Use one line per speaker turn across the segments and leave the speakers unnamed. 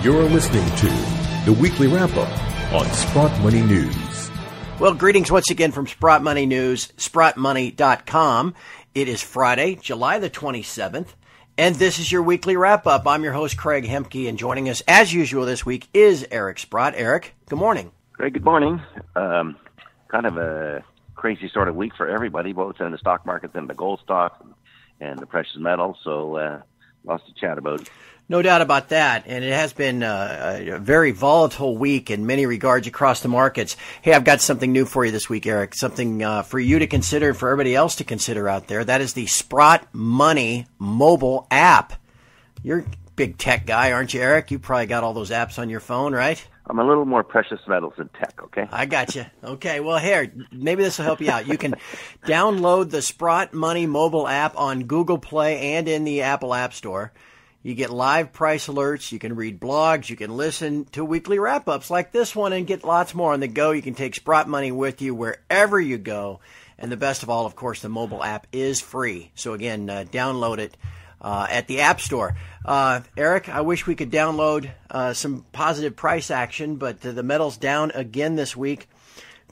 You're listening to the Weekly Wrap-Up on Sprott Money News.
Well, greetings once again from Sprott Money News, SprottMoney.com. It is Friday, July the 27th, and this is your Weekly Wrap-Up. I'm your host, Craig Hemke, and joining us as usual this week is Eric Sprott. Eric, good morning.
Craig, good morning. Kind of a crazy sort of week for everybody, both in the stock markets and the gold stocks and the precious metals, so lots to chat about.
No doubt about that, and it has been a very volatile week in many regards across the markets. Hey, I've got something new for you this week, Eric, something for you to consider and for everybody else to consider out there. That is the Sprott Money mobile app. You're a big tech guy, aren't you, Eric? You probably got all those apps on your phone, right?
I'm a little more precious metals than tech, okay?
I got you. Okay, well, here, maybe this will help you out. You can download the Sprott Money mobile app on Google Play and in the Apple App Store. You get live price alerts, you can read blogs, you can listen to weekly wrap-ups like this one and get lots more on the go. You can take Sprott Money with you wherever you go. And the best of all, of course, the mobile app is free. So again, download it at the App Store. Eric, I wish we could download some positive price action, but the metal's down again this week.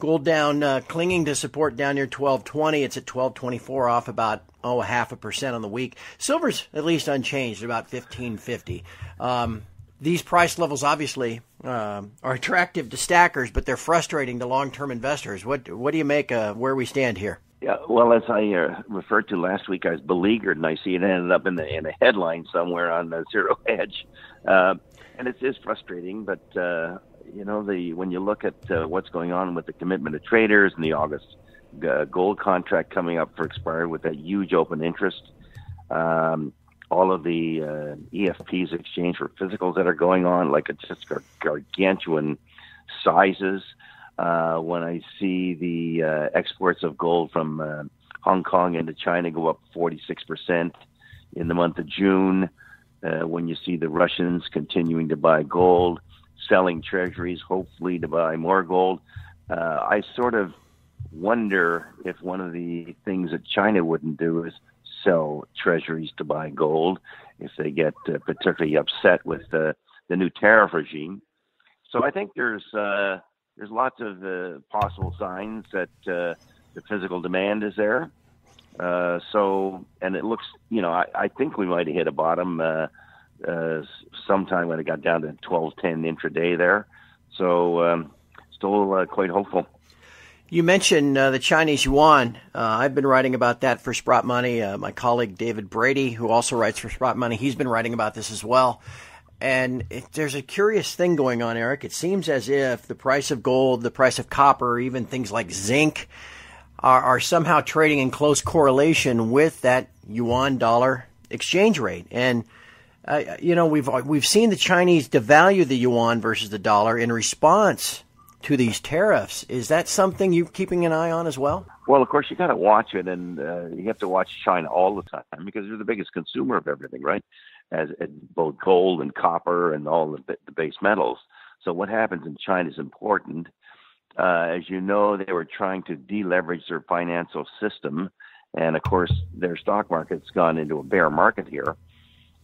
Gold down, clinging to support down near 1220. It's at 1224, off about 0.5% on the week. Silver's at least unchanged, about 1550. These price levels obviously are attractive to stackers, but they're frustrating to long-term investors. What do you make where we stand here?
Yeah, well, as I referred to last week, I was beleaguered, and I see it ended up in a headline somewhere on the Zero Hedge, and it is frustrating. But when you look at what's going on with the commitment of traders and the August gold contract coming up for expiry with that huge open interest, all of the EFPs, exchange for physicals, that are going on, like it's just gargantuan sizes. When I see the exports of gold from Hong Kong into China go up 46% in the month of June, when you see the Russians continuing to buy gold, selling treasuries, hopefully to buy more gold, I sort of wonder if one of the things that China wouldn't do is sell treasuries to buy gold if they get particularly upset with the new tariff regime. So I think there's lots of possible signs that the physical demand is there. And it looks, I think we might have hit a bottom sometime when it got down to 1210 intraday there. So still quite hopeful.
You mentioned the Chinese yuan. I've been writing about that for Sprott Money. My colleague David Brady, who also writes for Sprott Money, he's been writing about this as well. And there's a curious thing going on, Eric. It seems as if the price of gold, the price of copper, even things like zinc are somehow trading in close correlation with that yuan-dollar exchange rate. And we've seen the Chinese devalue the yuan versus the dollar in response to these tariffs. Is that something you're keeping an eye on as well?
Well, of course, you got to watch it, and you have to watch China all the time because they're the biggest consumer of everything, right? As both gold and copper and all the base metals. So what happens in China is important. As you know, they were trying to deleverage their financial system, and of course, their stock market's gone into a bear market here.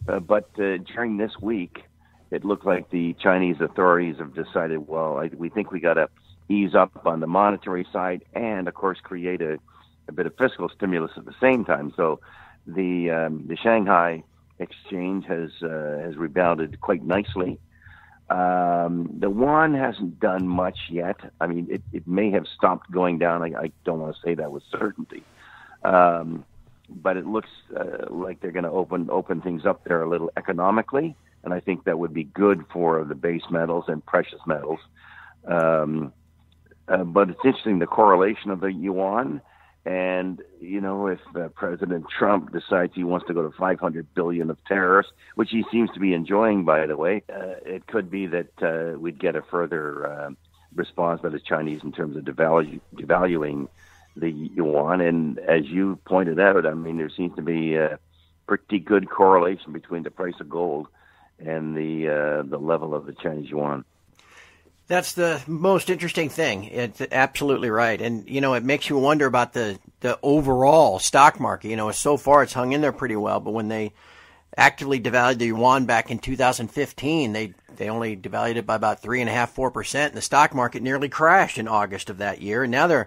But during this week, it looked like the Chinese authorities have decided, we think we got to ease up on the monetary side and, of course, create a bit of fiscal stimulus at the same time. So the Shanghai exchange has rebounded quite nicely. The yuan hasn't done much yet. I mean, it may have stopped going down. I don't want to say that with certainty. But it looks like they're going to open things up there a little economically. And I think that would be good for the base metals and precious metals. But it's interesting, the correlation of the yuan. And, if President Trump decides he wants to go to $500 billion of tariffs, which he seems to be enjoying, by the way, it could be that we'd get a further response by the Chinese in terms of devaluing the yuan. And as you pointed out, I mean, there seems to be a pretty good correlation between the price of gold and the level of the Chinese yuan.
That's the most interesting thing. It's absolutely right. And, it makes you wonder about the overall stock market. So far it's hung in there pretty well, but when they actively devalued the yuan back in 2015, they they only devalued it by about 3.5–4%, and the stock market nearly crashed in August of that year. And now they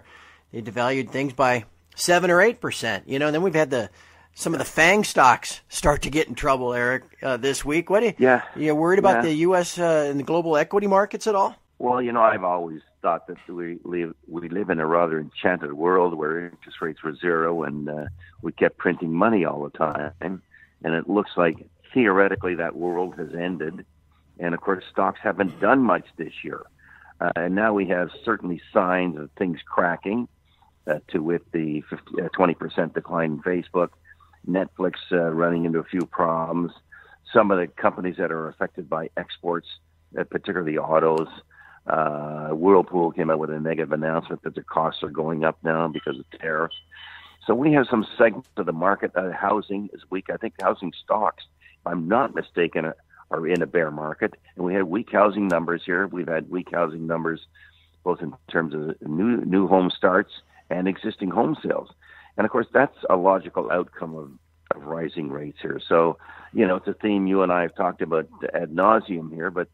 devalued things by 7 or 8%. And then we've had some of the FANG stocks start to get in trouble, Eric, this week. You worried about the U.S. And the global equity markets at all?
Well, I've always thought that we live in a rather enchanted world where interest rates were zero and we kept printing money all the time. And it looks like theoretically that world has ended. And, of course, stocks haven't done much this year. And now we have certainly signs of things cracking, with the 20% decline in Facebook, Netflix running into a few problems, some of the companies that are affected by exports, particularly autos. Whirlpool came out with a negative announcement that their costs are going up now because of tariffs. So we have some segments of the market. Housing is weak. I think housing stocks, if I'm not mistaken, are in a bear market. And we had weak housing numbers here. We've had weak housing numbers both in terms of new home starts and existing home sales. And, of course, that's a logical outcome of rising rates here. So, it's a theme you and I have talked about ad nauseum here, but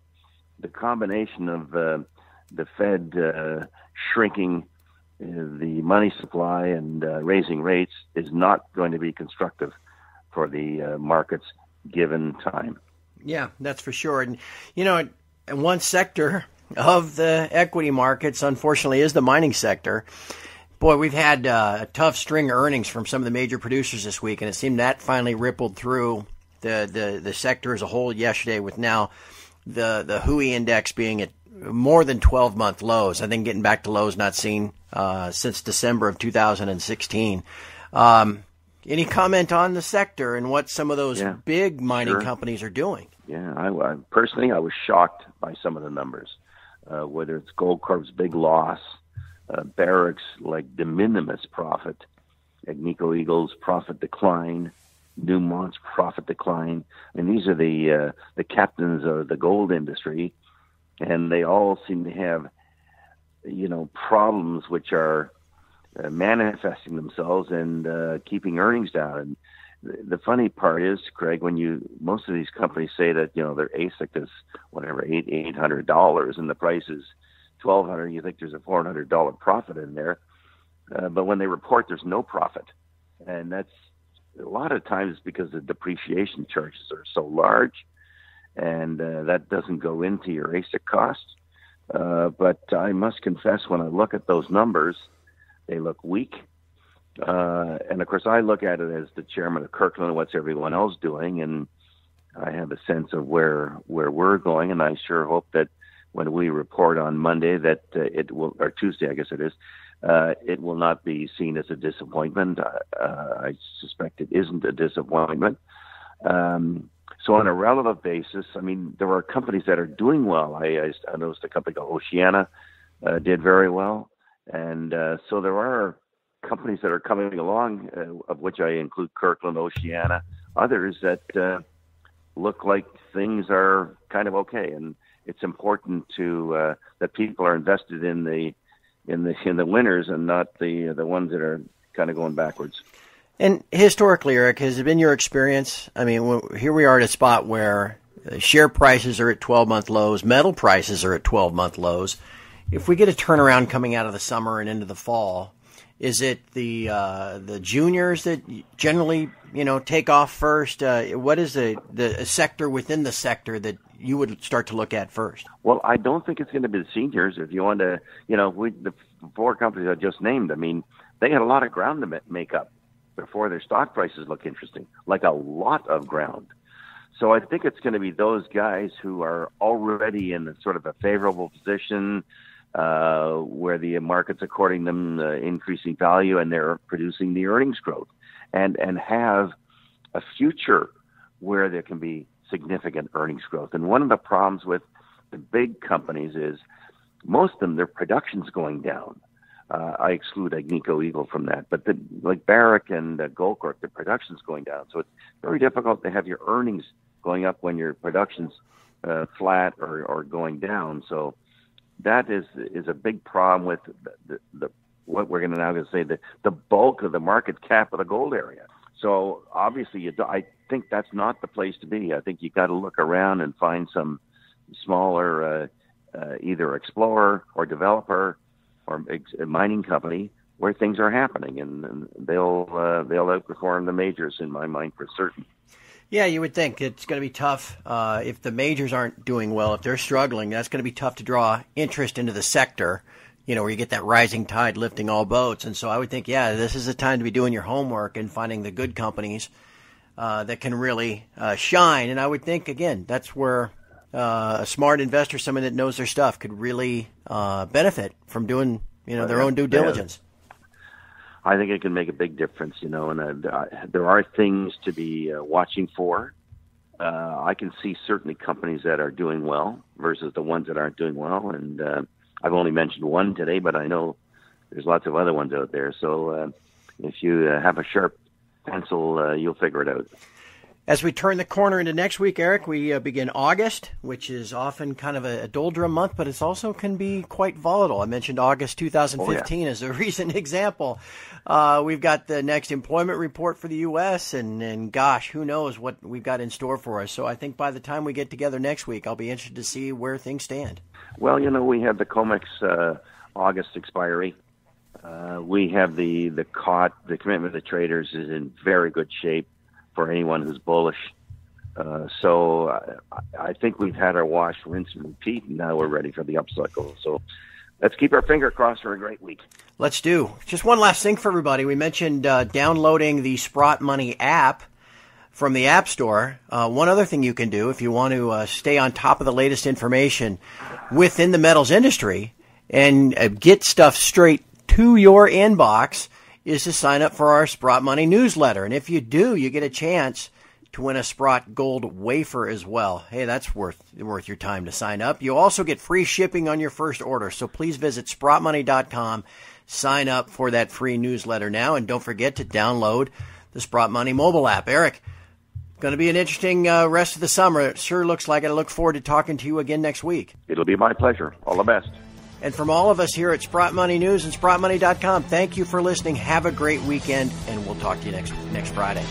the combination of the Fed shrinking the money supply and raising rates is not going to be constructive for the markets given time.
Yeah, that's for sure. And, and one sector of the equity markets, unfortunately, is the mining sector. Boy, we've had a tough string of earnings from some of the major producers this week, and it seemed that finally rippled through the sector as a whole yesterday, with now the HUI index being at more than 12-month lows. I think getting back to lows not seen since December of 2016. Any comment on the sector and what some of those big mining companies are doing?
Yeah, I personally was shocked by some of the numbers, whether it's Goldcorp's big loss, Barrick's like de minimis profit, Agnico Eagle's profit decline, Newmont's profit decline. And these are the captains of the gold industry, and they all seem to have, problems which are manifesting themselves and keeping earnings down. And the funny part is, Craig, most of these companies say that their ASIC is whatever $800 and the price is $1,200, you think there's a $400 profit in there, but when they report, there's no profit, and that's a lot of times because the depreciation charges are so large, and that doesn't go into your ASIC costs. But I must confess, when I look at those numbers, they look weak. And of course, I look at it as the chairman of Kirkland, what's everyone else doing, and I have a sense of where we're going, and I sure hope that when we report on Monday that it will, or Tuesday, I guess it is, it will not be seen as a disappointment. I suspect it isn't a disappointment. So on a relative basis, I mean, there are companies that are doing well. I noticed a company called Oceana did very well. And so there are companies that are coming along, of which I include Kirkland, Oceana, others that look like things are kind of okay. And it's important to that people are invested in the winners and not the ones that are kind of going backwards.
And historically, Eric, has it been your experience? I mean, here we are at a spot where share prices are at 12-month lows, metal prices are at 12-month lows. If we get a turnaround coming out of the summer and into the fall, is it the juniors that generally take off first? What is the sector within the sector that you would start to look at first?
Well, I don't think it's going to be the seniors. If you want to, the four companies I just named, I mean, they had a lot of ground to make up before their stock prices look interesting, like a lot of ground. So I think it's going to be those guys who are already in sort of a favorable position, where the market's according them increasing value and they're producing the earnings growth and have a future where there can be significant earnings growth. And one of the problems with the big companies is most of them, their production's going down. I exclude Agnico Eagle from that, but like Barrick and Goldcorp, the production's going down. So it's very difficult to have your earnings going up when your production's flat or going down. So that is a big problem with the what we're going to now say the bulk of the market cap of the gold area. So obviously, I think that's not the place to be. I think you got to look around and find some smaller either explorer or developer or mining company where things are happening, and they'll outperform the majors in my mind for certain.
Yeah, you would think it's going to be tough if the majors aren't doing well, if they're struggling. That's going to be tough to draw interest into the sector, where you get that rising tide lifting all boats. And so I would think, this is the time to be doing your homework and finding the good companies that can really shine. And I would think, again, that's where a smart investor, someone that knows their stuff, could really benefit from doing their own due diligence.
I think it can make a big difference, and there are things to be watching for. I can see certainly companies that are doing well versus the ones that aren't doing well, and I've only mentioned one today, but I know there's lots of other ones out there. So if you have a sharp pencil, you'll figure it out.
As we turn the corner into next week, Eric, we begin August, which is often kind of a doldrum month, but it also can be quite volatile. I mentioned August 2015 as a recent example. We've got the next employment report for the U.S., and gosh, who knows what we've got in store for us. So I think by the time we get together next week, I'll be interested to see where things stand.
Well, we have the COMEX August expiry. We have the COT, the commitment of the traders, is in very good shape for anyone who's bullish. So I think we've had our wash, rinse, and repeat, and now we're ready for the upcycle. So let's keep our finger crossed for a great week. Let's
do. Just one last thing for everybody. We mentioned downloading the Sprott Money app from the App Store. One other thing you can do if you want to stay on top of the latest information within the metals industry and get stuff straight to your inbox is to sign up for our Sprott Money newsletter. And if you do, you get a chance to win a Sprott Gold wafer as well. Hey, that's worth your time to sign up. You also get free shipping on your first order. So please visit SprottMoney.com, sign up for that free newsletter now, and don't forget to download the Sprott Money mobile app. Eric, going to be an interesting rest of the summer. It sure looks like it. I look forward to talking to you again next week.
It'll be my pleasure. All the best.
And from all of us here at Sprott Money News and SprottMoney.com, thank you for listening. Have a great weekend, and we'll talk to you next Friday.